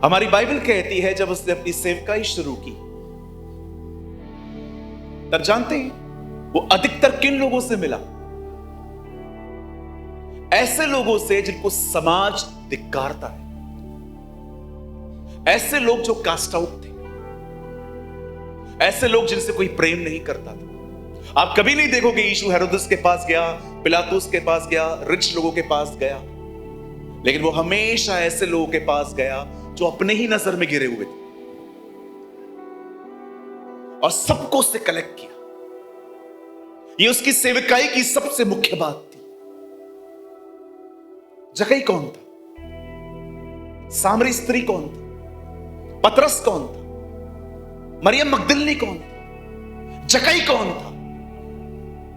हमारी बाइबल कहती है जब उसने अपनी सेवकाई शुरू की, तब जानते हैं वो अधिकतर किन लोगों से मिला? ऐसे लोगों से जिनको समाज धिक्कारता है, ऐसे लोग जो कास्ट आउट थे, ऐसे लोग जिनसे कोई प्रेम नहीं करता था। आप कभी नहीं देखोगे यीशु हेरोदेस के पास गया, पिलातुस के पास गया, रिच लोगों के पास गया, लेकिन वो हमेशा ऐसे लोगों के पास गया जो अपने ही नजर में गिरे हुए थे और सबको उससे कलेक्ट किया। ये उसकी सेवकाई की सबसे मुख्य बात थी। जकई कौन था? सामरी स्त्री कौन था? पतरस कौन था? मरियम मगदलिनी कौन था? जकई कौन था?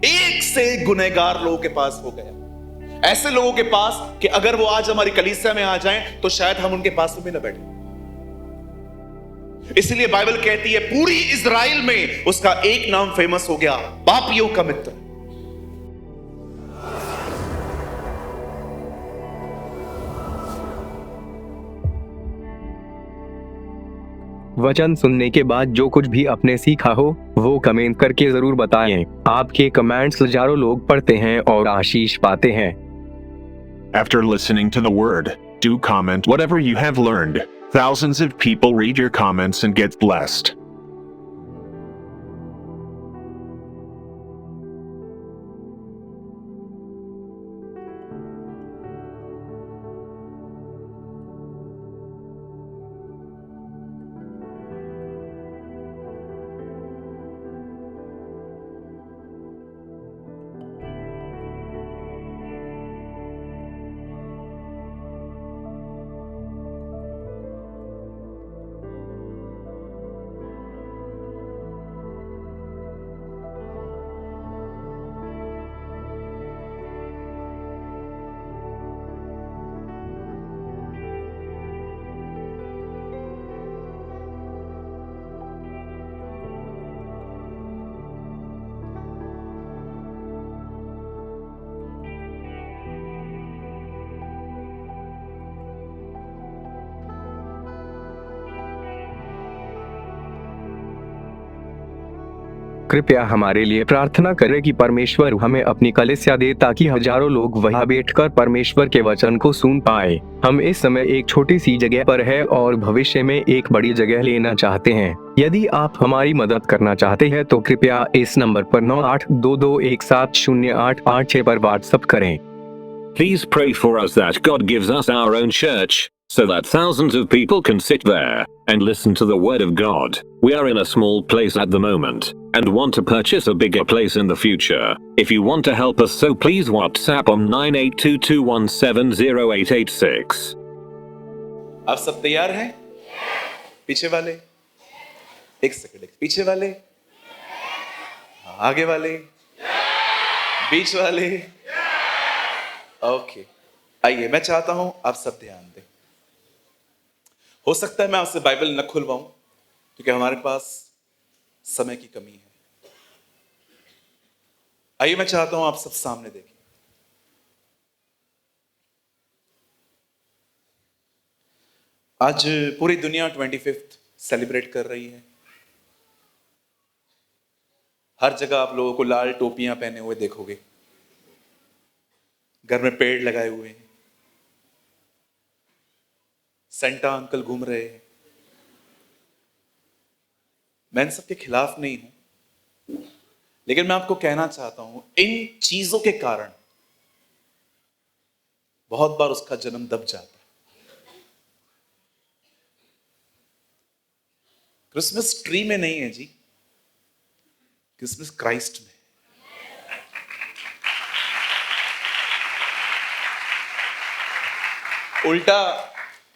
एक से गुनहगार लोगों के पास हो गया, ऐसे लोगों के पास कि अगर वो आज हमारी कलीसिया में आ जाएं तो शायद हम उनके पास में न बैठे। इसलिए बाइबल कहती है पूरी इज़राइल में उसका एक नाम फेमस हो गया, पापियों का मित्र। वचन सुनने के बाद जो कुछ भी आपने सीखा हो वो कमेंट करके जरूर बताएं। आपके कमेंट्स हजारों लोग पढ़ते हैं और आशीष पाते हैं। After listening to the word, do comment whatever you have learned. Thousands of people read your comments and get blessed. कृपया हमारे लिए प्रार्थना करें कि परमेश्वर हमें अपनी कलीसिया दे ताकि हजारों लोग वहां बैठकर परमेश्वर के वचन को सुन पाए। हम इस समय एक छोटी सी जगह पर है और भविष्य में एक बड़ी जगह लेना चाहते हैं। यदि आप हमारी मदद करना चाहते हैं तो कृपया इस नंबर पर 9822170886 पर व्हाट्सएप करें। Please pray for us that God gives us our own church, so that thousands of people can sit there and listen to the Word of God. We are in a small place at the moment and want to purchase a bigger place in the future. If you want to help us, so please WhatsApp on 9822170886. आप सब तैयार हैं? पीछे वाले एक second, पीछे वाले, आगे वाले, बीच वाले। ओके, आइए, मैं चाहता हूं आप सब ध्यान दें। हो सकता है मैं आपसे बाइबल न खुलवाऊं क्योंकि हमारे पास समय की कमी है। आइए, मैं चाहता हूं आप सब सामने देखें। आज पूरी दुनिया 25th सेलिब्रेट कर रही है। हर जगह आप लोगों को लाल टोपियां पहने हुए देखोगे, घर में पेड़ लगाए हुए हैं, सेंटा अंकल घूम रहे हैं। मैं इन सबके खिलाफ नहीं हूं, लेकिन मैं आपको कहना चाहता हूं, इन चीजों के कारण बहुत बार उसका जन्म दब जाता है। क्रिसमस ट्री में नहीं है जी, क्रिसमस क्राइस्ट में। उल्टा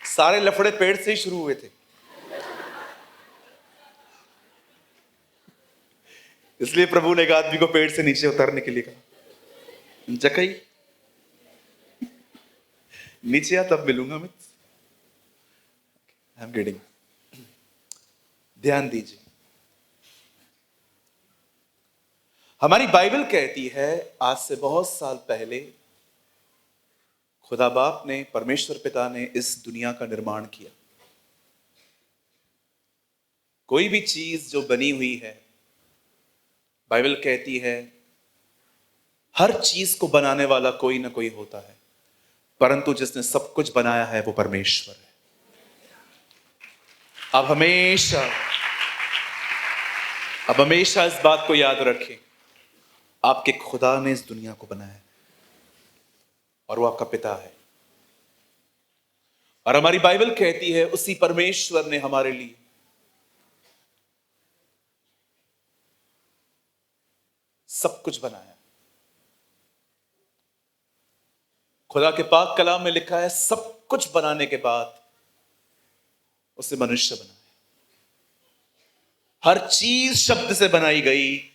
सारे लफड़े पेड़ से ही शुरू हुए थे, इसलिए प्रभु ने एक आदमी को पेड़ से नीचे उतरने के लिए कहा, जकई नीचे आ तब मिलूंगा मैं। I am kidding. ध्यान दीजिए, हमारी बाइबल कहती है आज से बहुत साल पहले खुदा बाप ने, परमेश्वर पिता ने इस दुनिया का निर्माण किया। कोई भी चीज जो बनी हुई है, बाइबल कहती है हर चीज को बनाने वाला कोई ना कोई होता है, परंतु जिसने सब कुछ बनाया है वो परमेश्वर है। अब हमेशा इस बात को याद रखें, आपके खुदा ने इस दुनिया को बनाया है और वो आपका पिता है। और हमारी बाइबल कहती है उसी परमेश्वर ने हमारे लिए सब कुछ बनाया। खुदा के पाक कलाम में लिखा है, सब कुछ बनाने के बाद उसे मनुष्य बनाया। हर चीज शब्द से बनाई गई,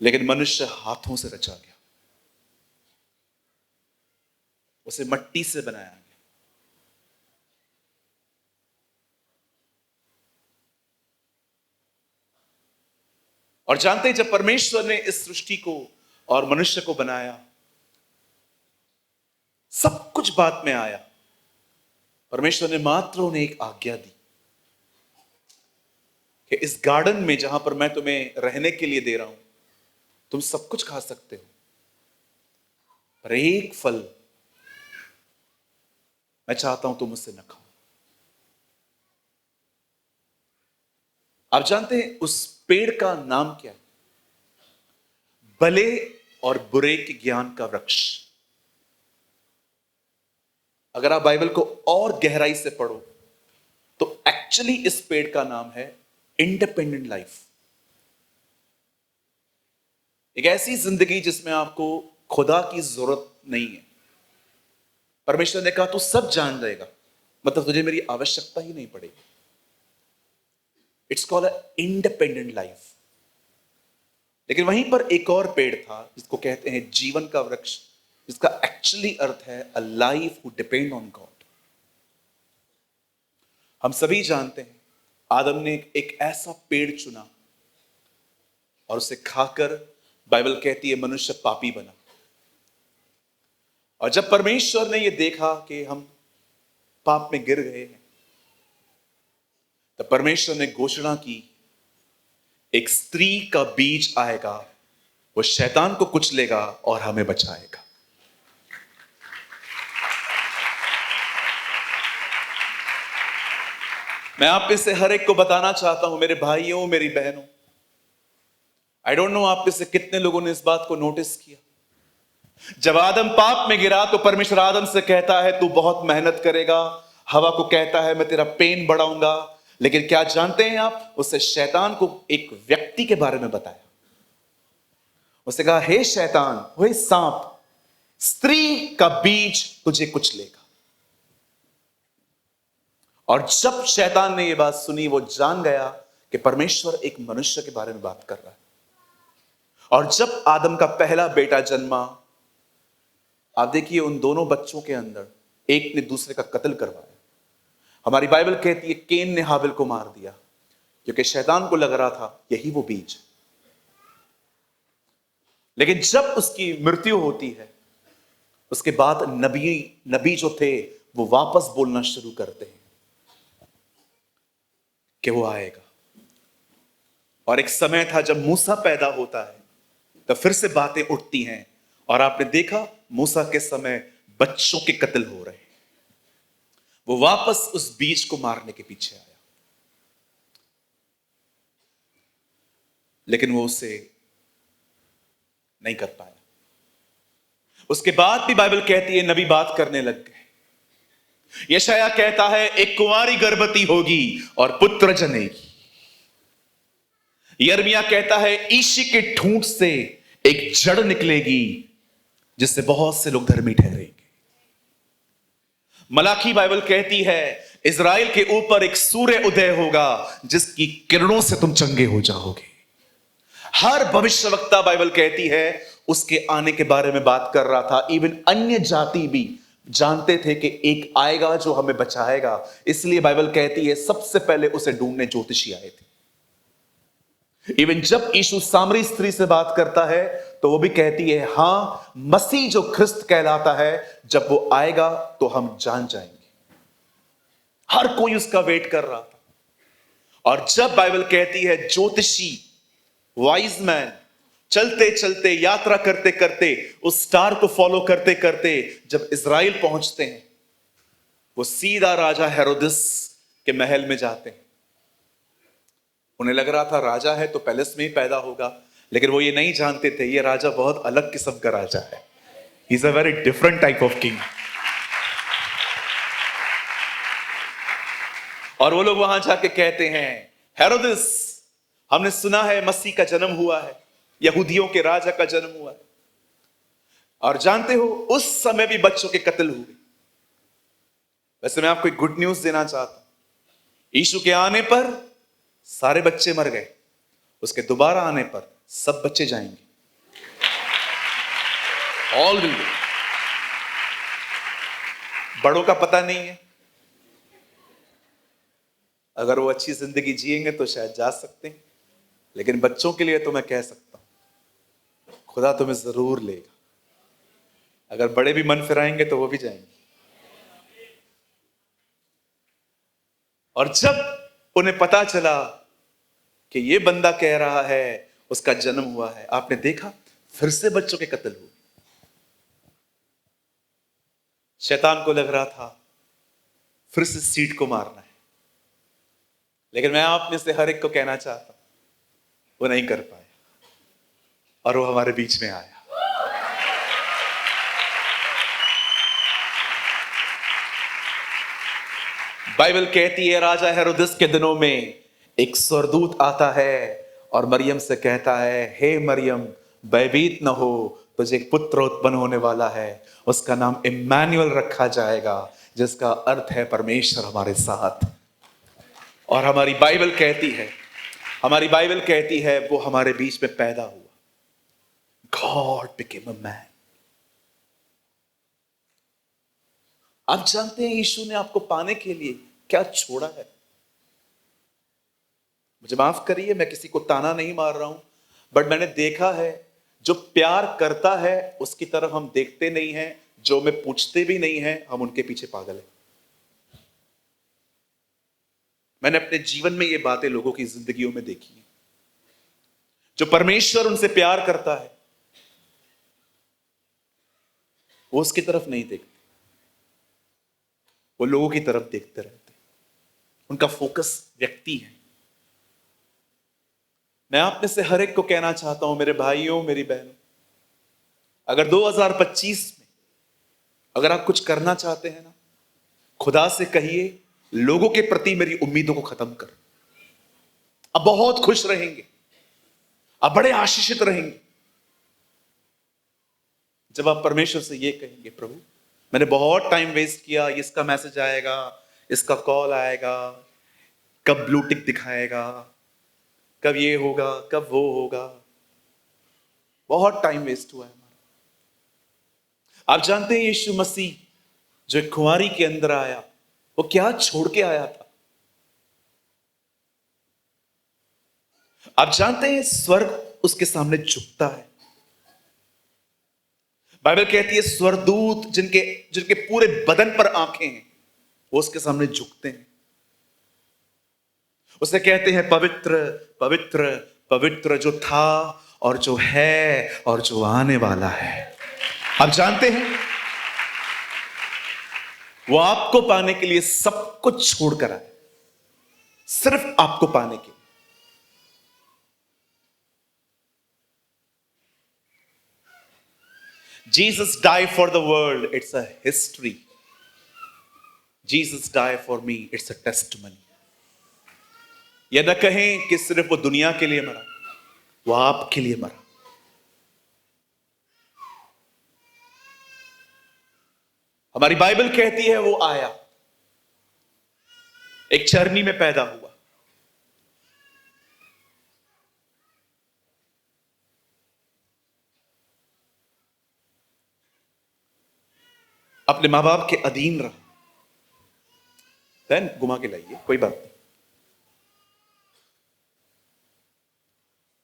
लेकिन मनुष्य हाथों से रचा गया, उसे मट्टी से बनाया गया। और जानते हैं, जब परमेश्वर ने इस सृष्टि को और मनुष्य को बनाया, सब कुछ बाद में आया। परमेश्वर ने मात्र उन्हें एक आज्ञा दी कि इस गार्डन में जहां पर मैं तुम्हें रहने के लिए दे रहा हूं, तुम सब कुछ खा सकते हो, पर एक फल मैं चाहता हूं तुम उससे न खाओ। आप जानते हैं उस पेड़ का नाम क्या है? भले और बुरे के ज्ञान का वृक्ष। अगर आप बाइबल को और गहराई से पढ़ो तो एक्चुअली इस पेड़ का नाम है इंडिपेंडेंट लाइफ। एक ऐसी जिंदगी जिसमें आपको खुदा की जरूरत नहीं है। परमेश्वर ने कहा तू सब जान जाएगा, मतलब तुझे मेरी आवश्यकता ही नहीं पड़ेगी। It's called independent life. लेकिन वहीं पर एक और पेड़ था जिसको कहते हैं जीवन का वृक्ष, जिसका एक्चुअली अर्थ है a life who depend on God. हम सभी जानते हैं आदम ने एक ऐसा पेड़ चुना और उसे खाकर बाइबल कहती है मनुष्य पापी बना। और जब परमेश्वर ने यह देखा कि हम पाप में गिर गए हैं, तब परमेश्वर ने घोषणा की, एक स्त्री का बीज आएगा, वो शैतान को कुचलेगा और हमें बचाएगा। मैं आप में से हर एक को बताना चाहता हूं, मेरे भाइयों, मेरी बहनों, आई डोंट नो आप में से कितने लोगों ने इस बात को नोटिस किया। जब आदम पाप में गिरा तो परमेश्वर आदम से कहता है तू बहुत मेहनत करेगा, हवा को कहता है मैं तेरा पेन बढ़ाऊंगा। लेकिन क्या जानते हैं आप, उससे शैतान को एक व्यक्ति के बारे में बताया। उसने कहा हे शैतान, हे सांप, स्त्री का बीज तुझे कुचलेगा। और जब शैतान ने यह बात सुनी, वो जान गया कि परमेश्वर एक मनुष्य के बारे में बात कर रहा है। और जब आदम का पहला बेटा जन्मा, आप देखिए उन दोनों बच्चों के अंदर एक ने दूसरे का कत्ल करवाया। हमारी बाइबल कहती है केन ने हाबिल को मार दिया, क्योंकि शैतान को लग रहा था यही वो बीज। लेकिन जब उसकी मृत्यु होती है, उसके बाद नबी जो थे वो वापस बोलना शुरू करते हैं कि वो आएगा। और एक समय था जब मूसा पैदा होता है, तो फिर से बातें उठती हैं। और आपने देखा मूसा के समय बच्चों के कत्ल हो रहे हैं। वो वापस उस बीज को मारने के पीछे आया, लेकिन वो उसे नहीं कर पाया। उसके बाद भी बाइबल कहती है नबी बात करने लग गए। यशाया कहता है एक कुंवारी गर्भवती होगी और पुत्र जनेगी। यिर्मयाह कहता है ईशी के ठूंठ से एक जड़ निकलेगी जिससे बहुत से लोग धर्मी ठहरेंगे। मलाकी बाइबल कहती है इज़राइल के ऊपर एक सूर्य उदय होगा जिसकी किरणों से तुम चंगे हो जाओगे। हर भविष्यवक्ता बाइबल कहती है उसके आने के बारे में बात कर रहा था। इवन अन्य जाति भी जानते थे कि एक आएगा जो हमें बचाएगा। इसलिए बाइबल कहती है सबसे पहले उसे ढूंढने ज्योतिषी आए थे। इवन जब यीशु सामरी स्त्री से बात करता है तो वो भी कहती है हां, मसीह जो ख्रिस्त कहलाता है, जब वो आएगा तो हम जान जाएंगे। हर कोई उसका वेट कर रहा था। और जब बाइबल कहती है ज्योतिषी, वाइज मैन, चलते चलते, यात्रा करते करते, उस स्टार को फॉलो करते करते जब इज़राइल पहुंचते हैं, वो सीधा राजा हेरोदिस के महल में जाते हैं। उन्हें लग रहा था राजा है तो पैलेस में ही पैदा होगा, लेकिन वो ये नहीं जानते थे ये राजा बहुत अलग किस्म का राजा है। He is a very different type of king. और वो लोग वहां जाके कहते हैं हेरोदिस, हमने सुना है मसीह का जन्म हुआ है, यहूदियों के राजा का जन्म हुआ है। और जानते हो उस समय भी बच्चों के कत्ल हुए। वैसे मैं आपको एक गुड न्यूज देना चाहता हूं। यीशु के आने पर सारे बच्चे मर गए, उसके दोबारा आने पर सब बच्चे जाएंगे। All will go. बड़ों का पता नहीं है, अगर वो अच्छी जिंदगी जिएंगे तो शायद जा सकते हैं, लेकिन बच्चों के लिए तो मैं कह सकता हूं खुदा तुम्हें जरूर लेगा। अगर बड़े भी मन फिराएंगे तो वो भी जाएंगे। और जब उन्हें पता चला कि ये बंदा कह रहा है उसका जन्म हुआ है, आपने देखा फिर से बच्चों के कत्ल हुए। शैतान को लग रहा था फिर से सीट को मारना है, लेकिन मैं आप में से हर एक को कहना चाहता हूं वो नहीं कर पाया और वो हमारे बीच में आया। बाइबल कहती है राजा हेरोदिस के दिनों में एक स्वर्गदूत आता है और मरियम से कहता है हे मरियम, भयभीत न हो, तुझे एक पुत्र उत्पन्न होने वाला है, उसका नाम इम्मानुएल रखा जाएगा, जिसका अर्थ है परमेश्वर हमारे साथ। और हमारी बाइबल कहती है वो हमारे बीच में पैदा हुआ। God became a man. आप जानते हैं यीशु ने आपको पाने के लिए क्या छोड़ा है? मुझे माफ करिए, मैं किसी को ताना नहीं मार रहा हूं, बट मैंने देखा है जो प्यार करता है उसकी तरफ हम देखते नहीं हैं, जो हमें पूछते भी नहीं हैं हम उनके पीछे पागल हैं। मैंने अपने जीवन में ये बातें लोगों की जिंदगियों में देखी हैं। जो परमेश्वर उनसे प्यार करता है वो उसकी तरफ नहीं देखते, वो लोगों की तरफ देखते रहते। उनका फोकस व्यक्ति है। मैं आप में से हर एक को कहना चाहता हूं, मेरे भाइयों, मेरी बहनों, अगर 2025 में अगर आप कुछ करना चाहते हैं ना, खुदा से कहिए लोगों के प्रति मेरी उम्मीदों को खत्म कर। आप बहुत खुश रहेंगे, आप बड़े आशीषित रहेंगे जब आप परमेश्वर से ये कहेंगे, प्रभु मैंने बहुत टाइम वेस्ट किया, इसका मैसेज आएगा, इसका कॉल आएगा, कब ब्लू टिक दिखाएगा, कब ये होगा, कब वो होगा, बहुत टाइम वेस्ट हुआ है हमारा। आप जानते हैं यीशु मसीह जो एक कुंवारी के अंदर आया, वो क्या छोड़ के आया था? आप जानते हैं स्वर्ग उसके सामने झुकता है। बाइबल कहती है स्वर्गदूत जिनके जिनके पूरे बदन पर आंखें हैं वो उसके सामने झुकते हैं। उसे कहते हैं पवित्र पवित्र पवित्र, जो था और जो है और जो आने वाला है। आप जानते हैं वो आपको पाने के लिए सब कुछ छोड़कर आए, सिर्फ आपको पाने के लिए। Jesus died for the world, it's a history. Jesus died for me, it's a testimony. यह न कहें कि सिर्फ वो दुनिया के लिए मरा, वो आपके लिए मरा। हमारी बाइबल कहती है वो आया, एक चरनी में पैदा हुआ, अपने मां बाप के अधीन रहा। बहन घुमा के लाइए, कोई बात नहीं।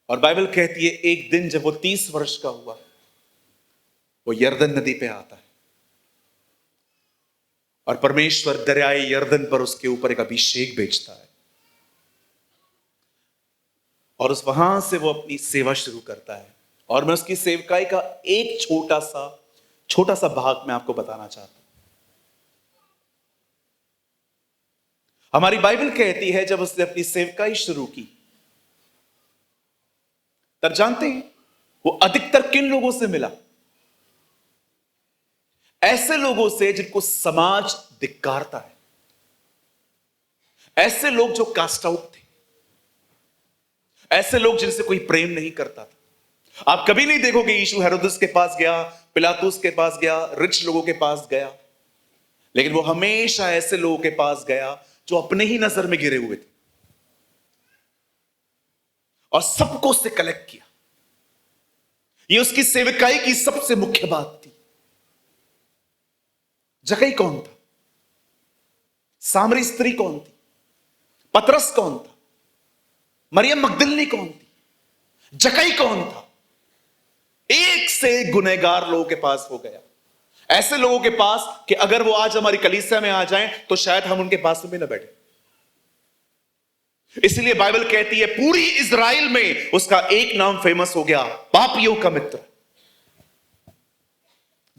और बाइबल कहती है एक दिन जब वो 30 वर्ष का हुआ, वो यरदन नदी पे आता है और परमेश्वर दरियाए यरदन पर उसके ऊपर एक अभिषेक भेजता है और उस वहां से वो अपनी सेवा शुरू करता है। और मैं उसकी सेवकाई का एक छोटा सा भाग मैं आपको बताना चाहता हूं। हमारी बाइबल कहती है जब उसने अपनी सेवकाई शुरू की, तब जानते हैं वो अधिकतर किन लोगों से मिला? ऐसे लोगों से जिनको समाज धिक्कारता है, ऐसे लोग जो कास्ट आउट थे, ऐसे लोग जिनसे कोई प्रेम नहीं करता था। आप कभी नहीं देखोगे यीशु हेरोदेस के पास गया, पिलातुस के पास गया, रिच लोगों के पास गया, लेकिन वो हमेशा ऐसे लोगों के पास गया जो अपने ही नजर में गिरे हुए थे और सबको उससे कलेक्ट किया। ये उसकी सेवकाई की सबसे मुख्य बात थी। जकई कौन था? सामरी स्त्री कौन थी? पतरस कौन था? मरियम मगदलिनी कौन थी? जकई कौन था? एक से गुनहगार लोगों के पास हो गया, ऐसे लोगों के पास कि अगर वो आज हमारी कलीसिया में आ जाएं तो शायद हम उनके पास में न बैठे। इसलिए बाइबल कहती है पूरी इजराइल में उसका एक नाम फेमस हो गया, पापियों का मित्र।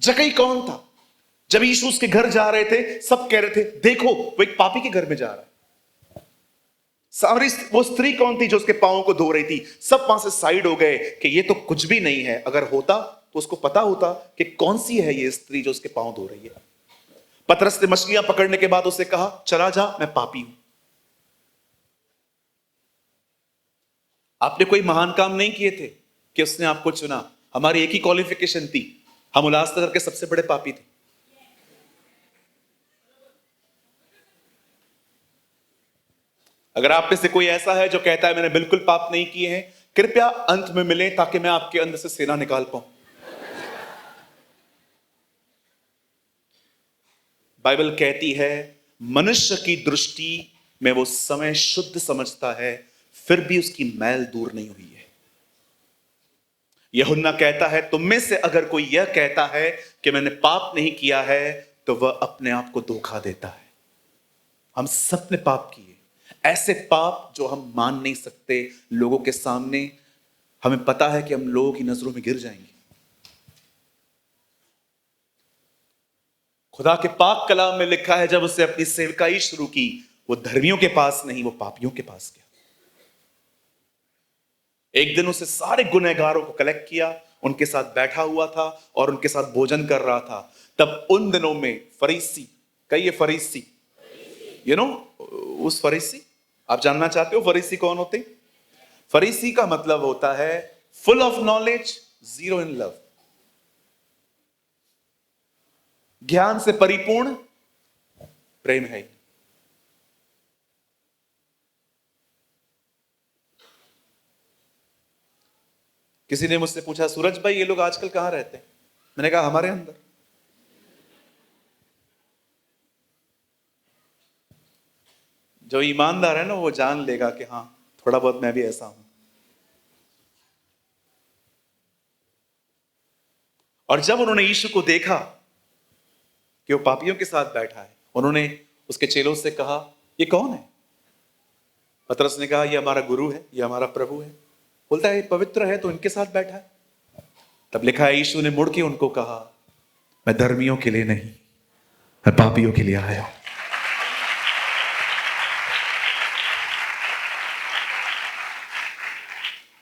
जकई कौन था? जब यीशु उसके घर जा रहे थे, सब कह रहे थे देखो वो एक पापी के घर में जा रहा है। सामरी वो स्त्री कौन थी जो उसके पांवों को धो रही थी? सब वहां से साइड हो गए कि ये तो कुछ भी नहीं है। अगर होता तो उसको पता होता कि कौन सी है ये स्त्री जो उसके पांव धो रही है। पतरस ने मछलियां पकड़ने के बाद उसे कहा चला जा, मैं पापी हूं। आपने कोई महान काम नहीं किए थे कि उसने आपको चुना। हमारी एक ही क्वालिफिकेशन थी, हम उल्लासनगर के सबसे बड़े पापी थे। अगर आप में से कोई ऐसा है जो कहता है मैंने बिल्कुल पाप नहीं किए हैं, कृपया अंत में मिलें ताकि मैं आपके अंदर से सेना निकाल पाऊं। बाइबल कहती है मनुष्य की दृष्टि में वो समय शुद्ध समझता है, फिर भी उसकी मैल दूर नहीं हुई है। यूहन्ना कहता है तुम में से अगर कोई यह कहता है कि मैंने पाप नहीं किया है तो वह अपने आप को धोखा देता है। हम सब ने पाप किए, ऐसे पाप जो हम मान नहीं सकते लोगों के सामने। हमें पता है कि हम लोगों की नजरों में गिर जाएंगे। खुदा के पाक कलाम में लिखा है, जब उसने अपनी सेवकाई शुरू की, वो धर्मियों के पास नहीं, वो पापियों के पास गया। एक दिन उसे सारे गुनहगारों को कलेक्ट किया, उनके साथ बैठा हुआ था और उनके साथ भोजन कर रहा था। तब उन दिनों में फरीसी, कहिए फरीसी, उस फरीसी, आप जानना चाहते हो फरीसी कौन होते हैं? फरीसी का मतलब होता है full of knowledge, zero in love. ज्ञान से परिपूर्ण, प्रेम है। किसी ने मुझसे पूछा, सूरज भाई ये लोग आजकल कहां रहते हैं? मैंने कहा हमारे अंदर। जो ईमानदार है ना, वो जान लेगा कि हाँ, थोड़ा बहुत मैं भी ऐसा हूं। और जब उन्होंने यीशु को देखा कि वो पापियों के साथ बैठा है, उन्होंने उसके चेलों से कहा, ये कौन है? पतरस ने कहा, ये हमारा गुरु है, ये हमारा प्रभु है। बोलता है पवित्र है तो इनके साथ बैठा है। तब लिखा है, यीशु ने मुड़ के उनको कहा, मैं धर्मियों के लिए नहीं, मैं पापियों के लिए आया हूं।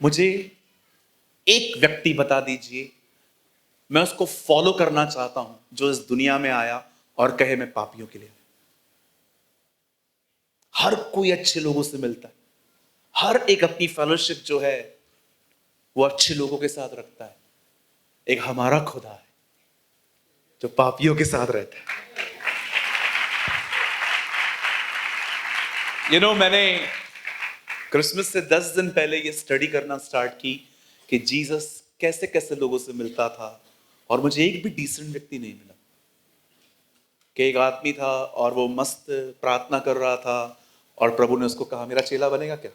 मुझे एक व्यक्ति बता दीजिए, मैं उसको फॉलो करना चाहता हूं, जो इस दुनिया में आया और कहे मैं पापियों के लिए आया। हर कोई अच्छे लोगों से मिलता है, हर एक अपनी फेलोशिप जो है वो अच्छे लोगों के साथ रखता है। एक हमारा खुदा है जो पापियों के साथ रहता है। मैंने क्रिसमस से 10 दिन पहले ये स्टडी करना स्टार्ट की कि जीसस कैसे कैसे लोगों से मिलता था, और मुझे एक भी डिसेंट व्यक्ति नहीं मिला। कि एक आदमी था और वो मस्त प्रार्थना कर रहा था और प्रभु ने उसको कहा, मेरा चेला बनेगा क्या?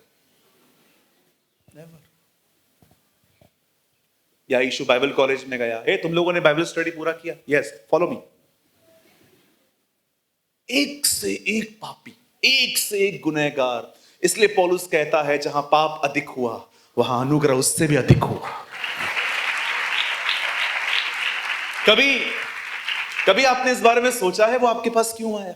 नेवर। या यीशु बाइबल कॉलेज में गया, तुम लोगों ने बाइबल स्टडी पूरा किया? Yes, follow me. एक से एक पापी, एक से एक गुनहगार। इसलिए पौलुस कहता है, जहां पाप अधिक हुआ वहां अनुग्रह उससे भी अधिक हुआ। कभी आपने इस बारे में सोचा है वो आपके पास क्यों आया?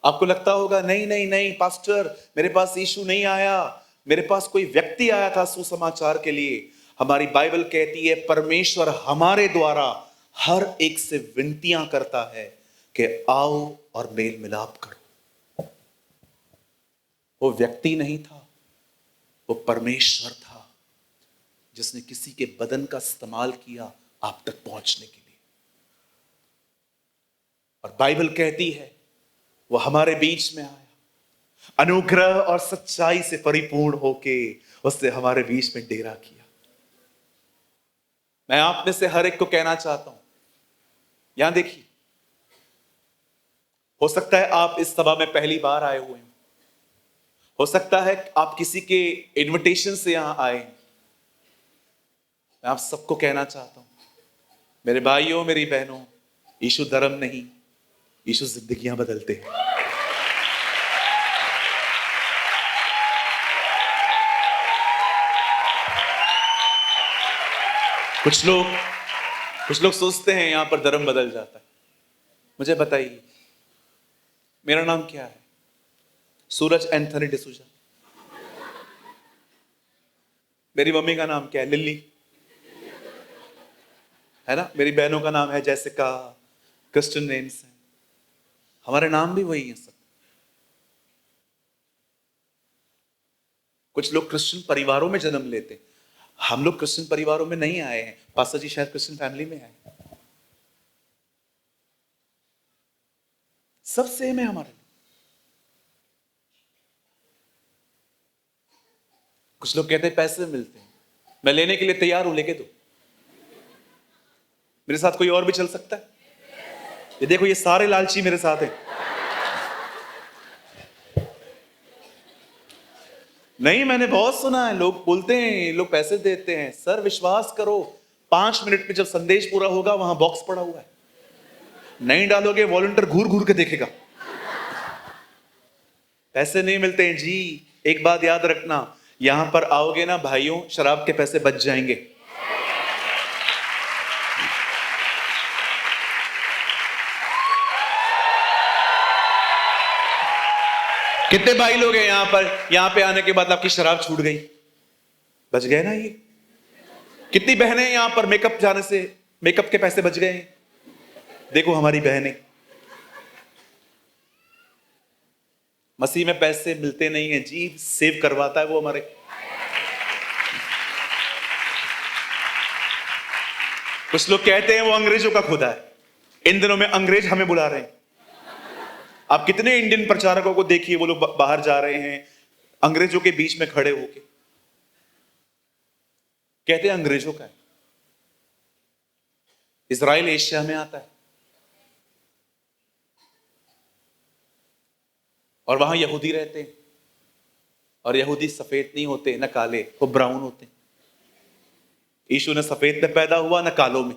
आपको लगता होगा, नहीं नहीं नहीं पास्टर, मेरे पास यीशु नहीं आया, मेरे पास कोई व्यक्ति आया था सुसमाचार के लिए। हमारी बाइबल कहती है, परमेश्वर हमारे द्वारा हर एक से विनतियां करता है कि आओ और मेल मिलाप करो। वो व्यक्ति नहीं था, वो परमेश्वर था जिसने किसी के बदन का इस्तेमाल किया आप तक पहुंचने के लिए। और बाइबल कहती है वो हमारे बीच में आया, अनुग्रह और सच्चाई से परिपूर्ण होके उसने हमारे बीच में डेरा किया। मैं आप में से हर एक को कहना चाहता हूं, यहां देखिए, हो सकता है आप इस सभा में पहली बार आए हुए हैं, हो सकता है आप किसी के इनविटेशन से यहां आए। मैं आप सबको कहना चाहता हूं, मेरे भाइयों मेरी बहनों, यीशु धर्म नहीं, यीशु जिंदगियां बदलते हैं। कुछ लोग सोचते हैं यहां पर धर्म बदल जाता है। मुझे बताइए, मेरा नाम क्या है? सूरज एंथनी डिसूजा। मेरी मम्मी का नाम क्या है? लिली, है ना? मेरी बहनों का नाम है जैसिका, क्रिश्चियन नेम्स हैं, हमारे नाम भी वही हैं सब। कुछ लोग क्रिश्चियन परिवारों में जन्म लेते, हम लोग क्रिश्चियन परिवारों में नहीं आए हैं। पास्टर जी शायद क्रिश्चियन फैमिली में आए, सब सेम है हमारे। कुछ लोग कहते हैं पैसे मिलते हैं, मैं लेने के लिए तैयार हूं, लेके दो। मेरे साथ कोई और भी चल सकता है? ये देखो, ये सारे लालची मेरे साथ हैं। नहीं, मैंने बहुत सुना है, लोग बोलते हैं लोग पैसे देते हैं। सर विश्वास करो, 5 मिनट में जब संदेश पूरा होगा वहां बॉक्स पड़ा हुआ है, नहीं डालोगे वॉलंटियर घूर घूर के देखेगा। पैसे नहीं मिलते हैं जी। एक बात याद रखना, यहां पर आओगे ना भाइयों, शराब के पैसे बच जाएंगे। कितने भाई लोग हैं यहां पर, यहां पे आने के बाद आपकी शराब छूट गई, बच गए ना ये? कितनी बहनें यहां पर मेकअप जाने से मेकअप के पैसे बच गए हैं? देखो हमारी बहनें, मसीह में पैसे मिलते नहीं है जी, सेव करवाता है वो हमारे। कुछ लोग कहते हैं वो अंग्रेजों का खुदा है। इन दिनों में अंग्रेज हमें बुला रहे हैं। आप कितने इंडियन प्रचारकों को देखिए, वो लोग बाहर जा रहे हैं अंग्रेजों के बीच में खड़े होके कहते हैं अंग्रेजों का है। इजराइल एशिया में आता है और वहां यहूदी रहते हैं, और यहूदी सफेद नहीं होते ना काले, वो ब्राउन होते हैं। यीशु ने सफेद में पैदा हुआ ना कालों में,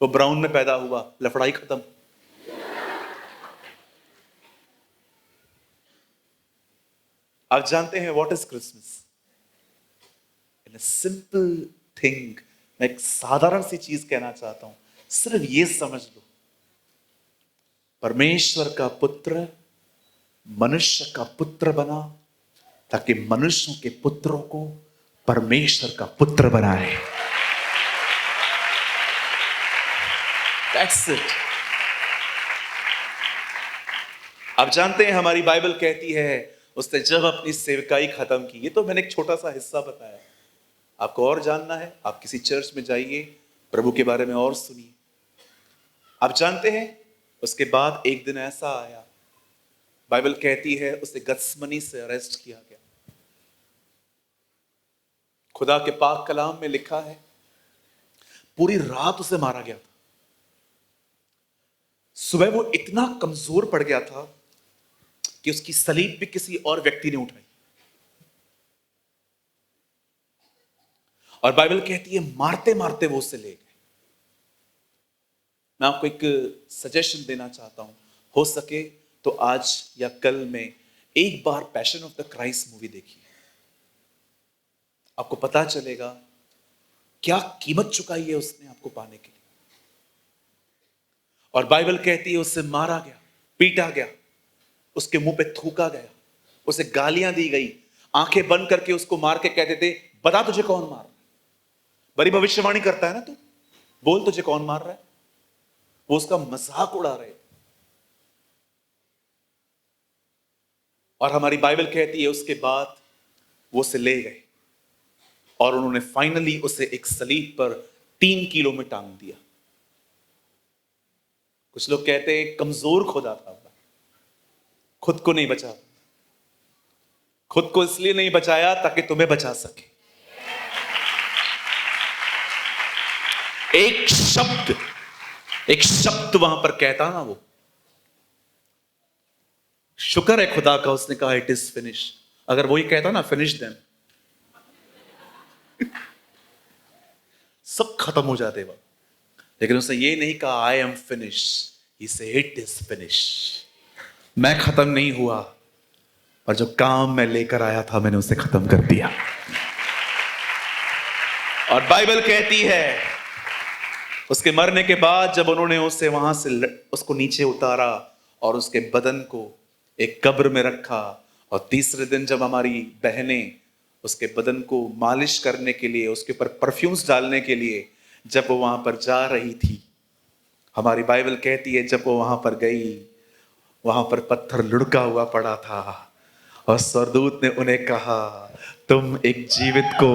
वो ब्राउन में पैदा हुआ, लफड़ाई खत्म। आप जानते हैं what is Christmas? In a simple thing, मैं एक साधारण सी चीज कहना चाहता हूं, सिर्फ ये समझ लो, परमेश्वर का पुत्र मनुष्य का पुत्र बना ताकि मनुष्यों के पुत्रों को परमेश्वर का पुत्र बनाए। That's it. आप जानते हैं हमारी बाइबल कहती है उसने जब अपनी सेवकाई खत्म की, ये तो मैंने एक छोटा सा हिस्सा बताया, आपको और जानना है आप किसी चर्च में जाइए, प्रभु के बारे में और सुनिए। आप जानते हैं उसके बाद एक दिन ऐसा आया, बाइबल कहती है उसे गत्समनी से अरेस्ट किया गया। खुदा के पाक कलाम में लिखा है पूरी रात उसे मारा गया था। सुबह वो इतना कमजोर पड़ गया था कि उसकी सलीब भी किसी और व्यक्ति ने उठाई। और बाइबल कहती है मारते मारते वो उसे ले गए। मैं आपको एक सजेशन देना चाहता हूं, हो सके तो आज या कल में एक बार passion of the Christ movie देखिए, आपको पता चलेगा क्या कीमत चुकाई है उसने आपको पाने के लिए। और बाइबल कहती है उससे मारा गया, पीटा गया, उसके मुंह पे थूका गया, उसे गालियां दी गई, आंखें बंद करके उसको मार के कहते थे बता तुझे कौन मार रहा है। बड़ी भविष्यवाणी करता है ना तू, बोल तुझे कौन मार रहा है। वो उसका मजाक उड़ा रहे थे। और हमारी बाइबल कहती है उसके बाद वो उसे ले गए और उन्होंने फाइनली उसे एक सलीब पर 3 किलो में टांग दिया। कुछ लोग कहते हैं कमजोर खुदा था, खुद को नहीं बचा, खुद को इसलिए नहीं बचाया ताकि तुम्हें बचा सके। एक शब्द वहां पर कहता ना, वो शुक्र है खुदा का, उसने कहा इट इज फिनिश। अगर वही कहता ना फिनिश देन, सब खत्म हो जाते वह। लेकिन उसने ये नहीं कहा I am finish, he said it is finish. मैं खत्म नहीं हुआ, पर जो काम मैं लेकर आया था मैंने उसे खत्म कर दिया। और बाइबल कहती है उसके मरने के बाद जब उन्होंने उसे वहां से उसको नीचे उतारा और उसके बदन को एक कब्र में रखा, और तीसरे दिन जब हमारी बहनें उसके बदन को मालिश करने के लिए, उसके ऊपर परफ्यूम्स डालने के लिए जब वो वहां पर जा रही थी, हमारी बाइबल कहती है जब वो वहां पर गई, वहां पर पत्थर लुढ़का हुआ पड़ा था और स्वर्गदूत ने उन्हें कहा तुम एक जीवित को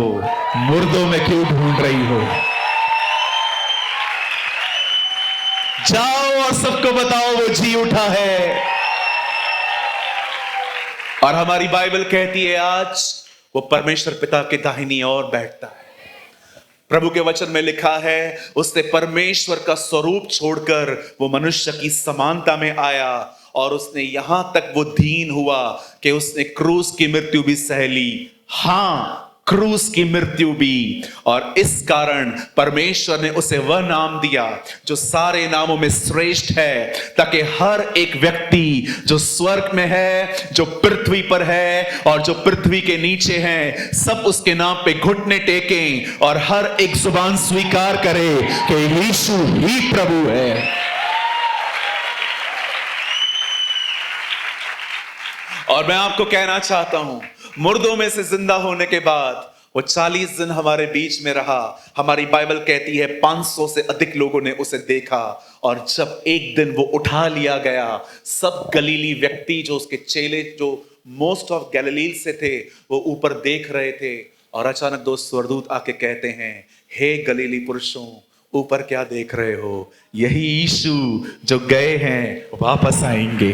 मुर्दों में क्यों ढूंढ रही हो, जाओ और सबको बताओ वो जी उठा है। और हमारी बाइबल कहती है आज वो परमेश्वर पिता के दाहिनी ओर बैठता है। प्रभु के वचन में लिखा है उसने परमेश्वर का स्वरूप छोड़कर वो मनुष्य की समानता में आया, और उसने यहां तक वो दीन हुआ कि उसने क्रूस की मृत्यु भी सह ली। हां, क्रूस की मृत्यु भी, और इस कारण परमेश्वर ने उसे वह नाम दिया जो सारे नामों में श्रेष्ठ है, ताकि हर एक व्यक्ति जो स्वर्ग में है, जो पृथ्वी पर है और जो पृथ्वी के नीचे है, सब उसके नाम पे घुटने टेकें और हर एक जुबान स्वीकार करे कि यीशु ही प्रभु है। और मैं आपको कहना चाहता हूं, मुर्दों में से जिंदा होने के बाद वो 40 दिन हमारे बीच में रहा। हमारी बाइबल कहती है 500 से अधिक लोगों ने उसे देखा, और जब एक दिन वो उठा लिया गया, सब गलीली व्यक्ति जो उसके चेले, जो मोस्ट ऑफ गैलील से थे, वो ऊपर देख रहे थे। और अचानक दो स्वर्गदूत आके कहते हैं, हे गलीली पुरुषों, ऊपर क्या देख रहे हो? यही यीशु जो गए हैं वापस आएंगे।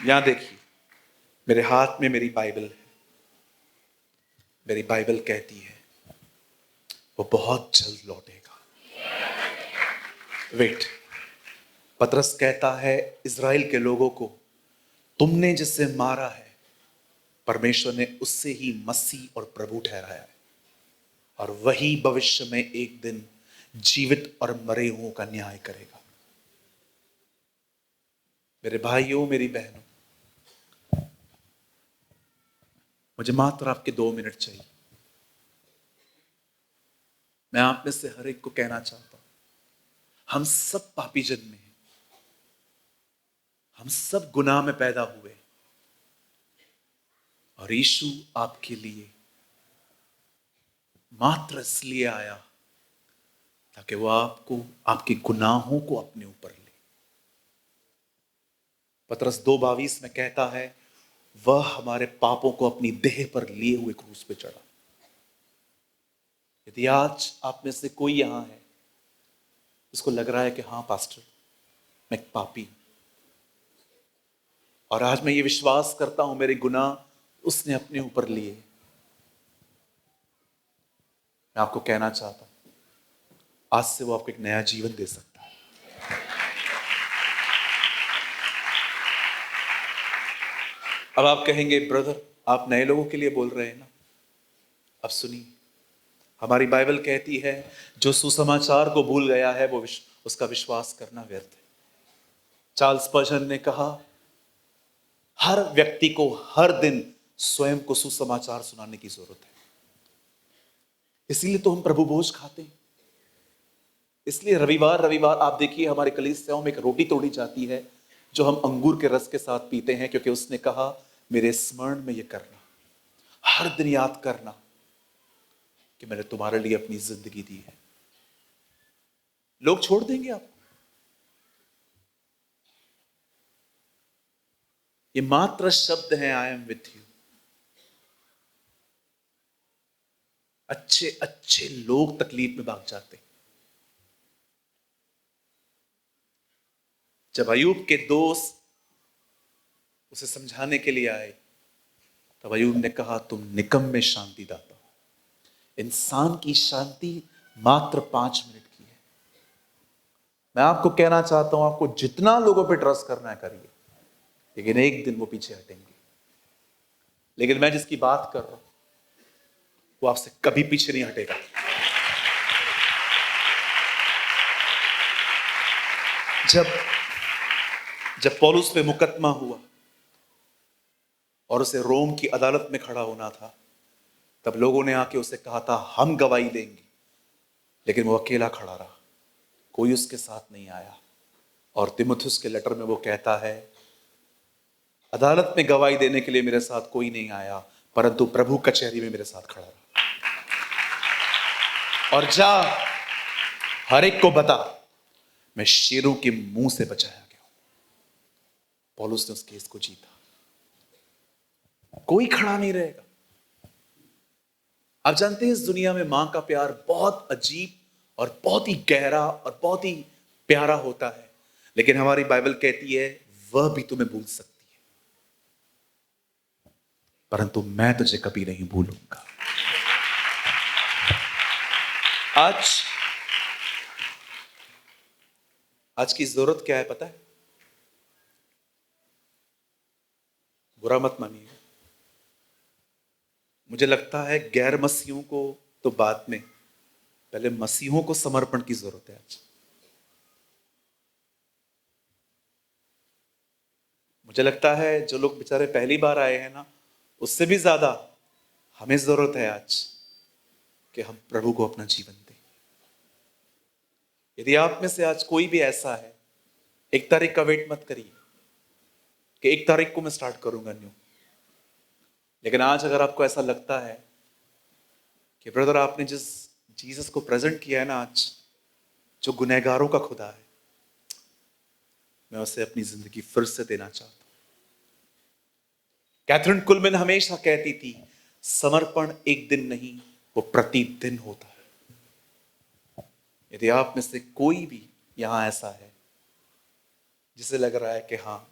यहां देखिए, मेरे हाथ में मेरी बाइबल है। मेरी बाइबल कहती है वो बहुत जल्द लौटेगा। वेट, पतरस कहता है इज़राइल के लोगों को, तुमने जिसे मारा है परमेश्वर ने उससे ही मसीह और प्रभु ठहराया है, और वही भविष्य में एक दिन जीवित और मरे हुओं का न्याय करेगा। मेरे भाइयों, मेरी बहनों, मुझे मात्र आपके 2 मिनट चाहिए। मैं आप में से हर एक को कहना चाहता हूं, हम सब पापी जन्मे हैं, हम सब गुनाह में पैदा हुए, और यीशु आपके लिए मात्र इसलिए आया ताकि वह आपको, आपके गुनाहों को अपने ऊपर ले। पतरस 2:22 में कहता है, वह हमारे पापों को अपनी देह पर लिए हुए क्रूस पे चढ़ा। यदि आज आप में से कोई यहां है उसको लग रहा है कि हाँ पास्टर, मैं एक पापी हूं, और आज मैं ये विश्वास करता हूं मेरे गुनाह उसने अपने ऊपर लिए, मैं आपको कहना चाहता हूं, आज से वो आपको एक नया जीवन दे सकता है। अब आप कहेंगे, ब्रदर आप नए लोगों के लिए बोल रहे हैं ना? अब सुनिए, हमारी बाइबल कहती है जो सुसमाचार को भूल गया है वो उसका विश्वास करना व्यर्थ है। चार्ल्स स्पर्जन ने कहा, हर व्यक्ति को हर दिन स्वयं को सुसमाचार सुनाने की जरूरत है। इसीलिए तो हम प्रभु भोज खाते हैं। इसलिए रविवार रविवार आप देखिए हमारे कलीसियाओं में एक रोटी तोड़ी जाती है जो हम अंगूर के रस के साथ पीते हैं, क्योंकि उसने कहा मेरे स्मरण में ये करना, हर दिन याद करना कि मैंने तुम्हारे लिए अपनी जिंदगी दी है। लोग छोड़ देंगे आपको। ये मात्र शब्द हैं, आई एम विथ यू। अच्छे अच्छे लोग तकलीफ में भाग जाते। जब अयूब के दोस्त उसे समझाने के लिए आए, तब अयूब ने कहा, तुम निकम्मे शांति दाता हो। इंसान की शांति मात्र 5 मिनट की है। मैं आपको कहना चाहता हूं, आपको जितना लोगों पे ट्रस्ट करना है करिए, लेकिन एक दिन वो पीछे हटेंगे। लेकिन मैं जिसकी बात कर रहा हूं वो आपसे कभी पीछे नहीं हटेगा। जब पौलुस पे मुकदमा हुआ और उसे रोम की अदालत में खड़ा होना था, तब लोगों ने आके उसे कहा था हम गवाही देंगे, लेकिन वो अकेला खड़ा रहा, कोई उसके साथ नहीं आया। और तीमुथियुस के लेटर में वो कहता है, अदालत में गवाही देने के लिए मेरे साथ कोई नहीं आया, परंतु प्रभु कचहरी में मेरे साथ खड़ा रहा। और जा हर एक को बता, मैं शेरों के मुंह से बचाया गया हूं। पौलुस ने उस केस को जीता। कोई खड़ा नहीं रहेगा। आप जानते हैं इस दुनिया में मां का प्यार बहुत अजीब और बहुत ही गहरा और बहुत ही प्यारा होता है, लेकिन हमारी बाइबल कहती है वह भी तुम्हें भूल सकती है, परंतु मैं तुझे कभी नहीं भूलूंगा। आज की जरूरत क्या है पता है? बुरा मत मानिए। मुझे लगता है गैर मसीहों को तो बाद में, पहले मसीहों को समर्पण की जरूरत है आज। मुझे लगता है जो लोग बेचारे पहली बार आए हैं ना, उससे भी ज्यादा हमें जरूरत है आज कि हम प्रभु को अपना जीवन दें। यदि आप में से आज कोई भी ऐसा है, 1 तारीख का वेट मत करिए कि 1 तारीख को मैं स्टार्ट करूंगा न्यू। लेकिन आज अगर आपको ऐसा लगता है कि ब्रदर आपने जिस जीसस को प्रेजेंट किया है ना आज, जो गुनहगारों का खुदा है, मैं उसे अपनी जिंदगी फिर से देना चाहता हूं। कैथरीन कुलमैन हमेशा कहती थी, समर्पण एक दिन नहीं, वो प्रतिदिन होता है। यदि आप में से कोई भी यहां ऐसा है जिसे लग रहा है कि हाँ,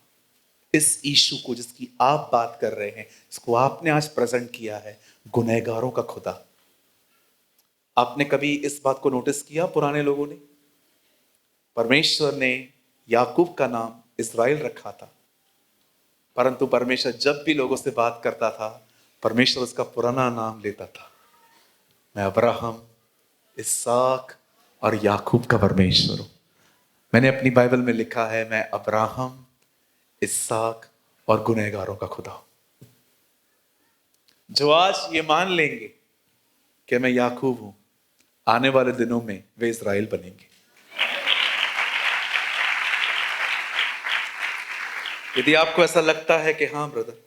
इस यीशु को जिसकी आप बात कर रहे हैं, इसको आपने आज प्रेजेंट किया है, गुनहगारों का खुदा। आपने कभी इस बात को नोटिस किया, पुराने लोगों ने, परमेश्वर ने याकूब का नाम इज़राइल रखा था, परंतु परमेश्वर जब भी लोगों से बात करता था, परमेश्वर उसका पुराना नाम लेता था। मैं अब्राहम, इसहाक और याकूब का परमेश्वर हूं। मैंने अपनी बाइबल में लिखा है, मैं अब्राहम, इसहाक और गुनहगारों का खुदा हूं। जो आज ये मान लेंगे कि मैं याकूब हूं, आने वाले दिनों में वे इज़राइल बनेंगे। यदि आपको ऐसा लगता है कि हाँ ब्रदर,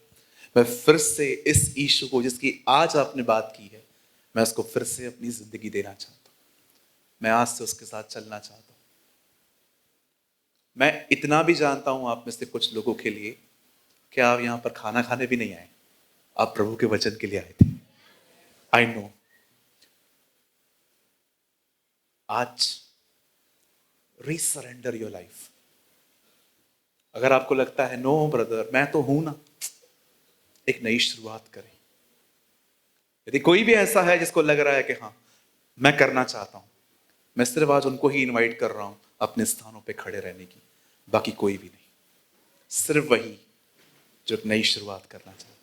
मैं फिर से इस यीशु को जिसकी आज आपने बात की है, मैं उसको फिर से अपनी जिंदगी देना चाहता हूं, मैं आज से उसके साथ चलना चाहता हूं। मैं इतना भी जानता हूं आप में से कुछ लोगों के लिए कि आप यहां पर खाना खाने भी नहीं आए, आप प्रभु के वचन के लिए आए थे। I know. आज रीसरेंडर योर लाइफ। अगर आपको लगता है नो ब्रदर, मैं तो हूं ना, एक नई शुरुआत करें। यदि कोई भी ऐसा है जिसको लग रहा है कि हाँ, मैं करना चाहता हूं, मैं सिर्फ आज उनको ही इनवाइट कर रहा हूं अपने स्थानों पे खड़े रहने की, बाकी कोई भी नहीं, सिर्फ वही जो एक नई शुरुआत करना चाहते हैं।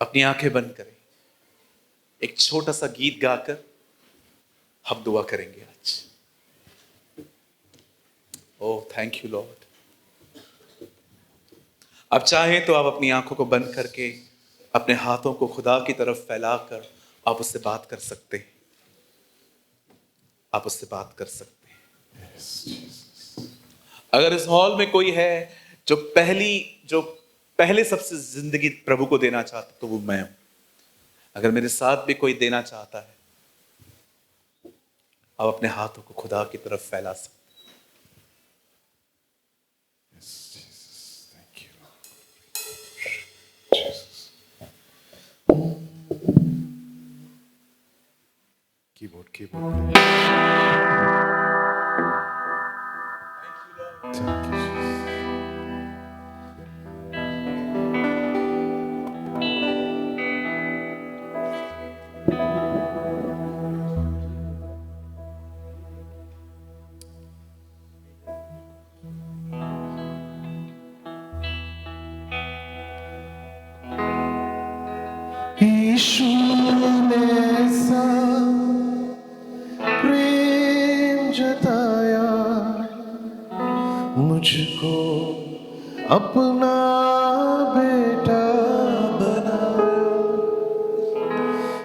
अपनी आंखें बंद करें, एक छोटा सा गीत गाकर हम दुआ करेंगे आज। Oh thank you Lord. अब चाहें तो आप अपनी आंखों को बंद करके अपने हाथों को खुदा की तरफ फैलाकर आप उससे बात कर सकते हैं। आप उससे बात कर सकते हैं। अगर इस हॉल में कोई है जो पहले सबसे जिंदगी प्रभु को देना चाहता, तो वो मैं हूं। अगर मेरे साथ भी कोई देना चाहता है, आप अपने हाथों को खुदा की तरफ फैला सकते हैं। कीबोर्ड यीशु ने ऐसा प्रेम जताया, मुझको अपना बेटा बनाया।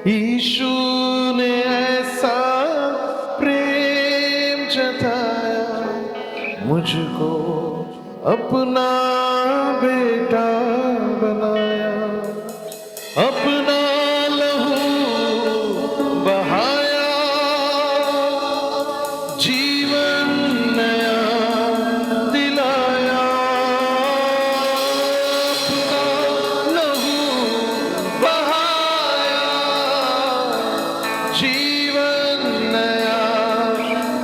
यीशु ने ऐसा प्रेम जताया, मुझको अपना बेटा बनाया। अपना लहू बहाया, जीवन नया दिलाया। अपना लहू बहाया, जीवन नया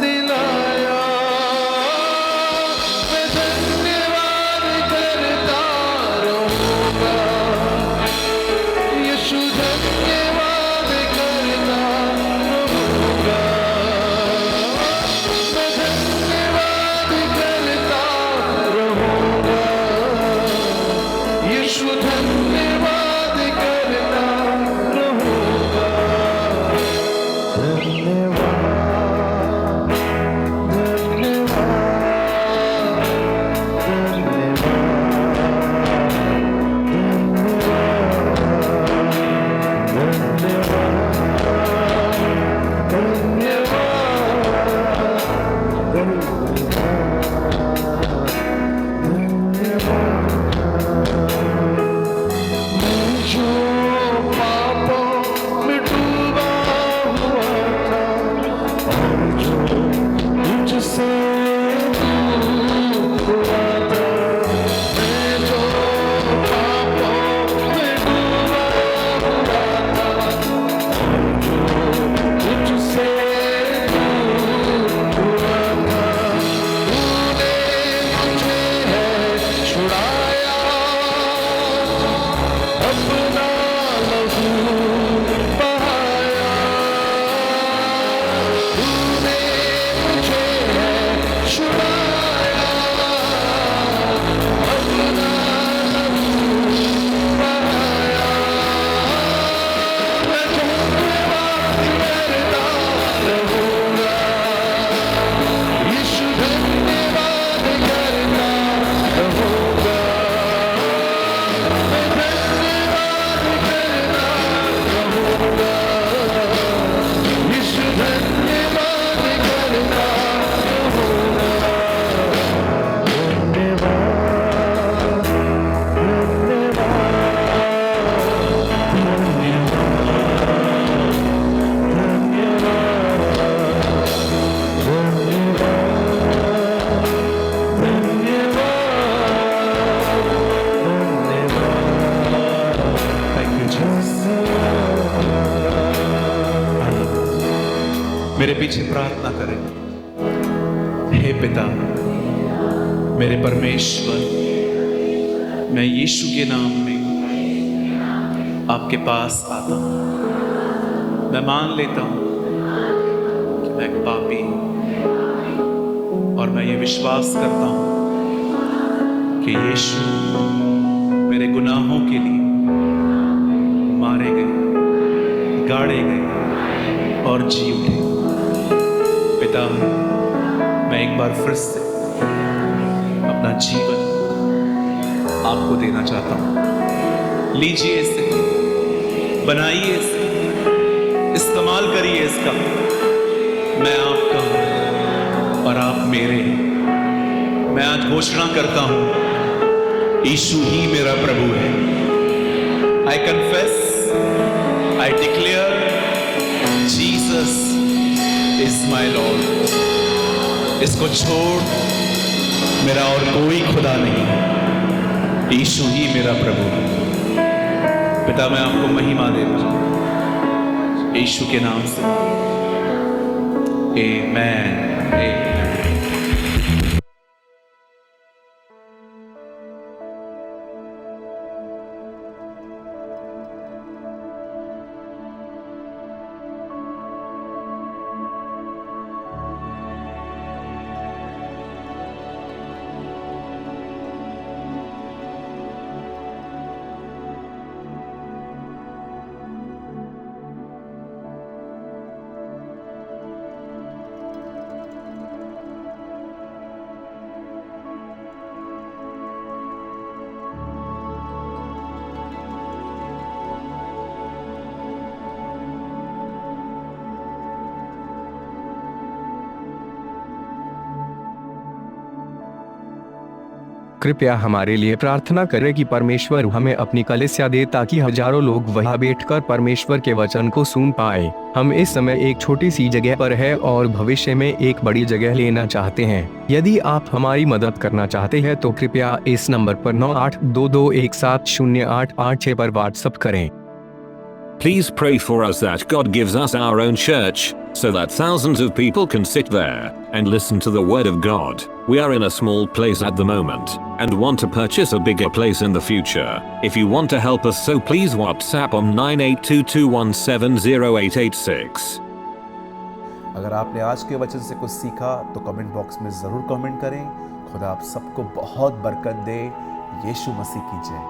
दिलाया। मैं धन्यवाद करता रहूंगा, यीशु धन्यवाद करता रहूंगा। मैं धन्यवाद मेरे पीछे प्रार्थना करें। हे पिता, मेरे परमेश्वर, मैं यीशु के नाम में आपके पास आता हूं। मैं मान लेता हूं कि मैं एक पापी हूं, और मैं ये विश्वास करता हूं कि यीशु मेरे गुनाहों के लिए मारे गए, गाड़े गए और जी उठे। पिता, मैं एक बार फिर से अपना जीवन आपको देना चाहता हूं। लीजिए इसे, बनाइए इसे, इस्तेमाल करिए इसका। मैं आपका हूं और आप मेरे। मैं आज घोषणा करता हूं, यीशु ही मेरा प्रभु है। I confess, I declare, Jesus is my lord. इसको छोड़ मेरा और कोई खुदा नहीं है। यीशु ही मेरा प्रभु है। पिता, मैं आपको महिमा देता हूं यीशु के नाम से। आमेन, आमेन। कृपया हमारे लिए प्रार्थना करें कि परमेश्वर हमें अपनी कलीसिया दे ताकि हजारों लोग वहां बैठकर परमेश्वर के वचन को सुन पाए। हम इस समय एक छोटी सी जगह पर है और भविष्य में एक बड़ी जगह लेना चाहते हैं। यदि आप हमारी मदद करना चाहते हैं तो कृपया इस नंबर पर 9822170886 पर व्हाट्सएप करें। Please pray for us that God gives us our own church, so that thousands of people can sit there and listen to the Word of God. We are in a small place at the moment and want to purchase a bigger place in the future. If you want to help us, so please WhatsApp on 9822170886. अगर आपने आज के वचन से कुछ सीखा तो comment box में ज़रूर कमेंट करें। खुदा आप सबको बहुत बरकत दे। यीशु मसीह की जय।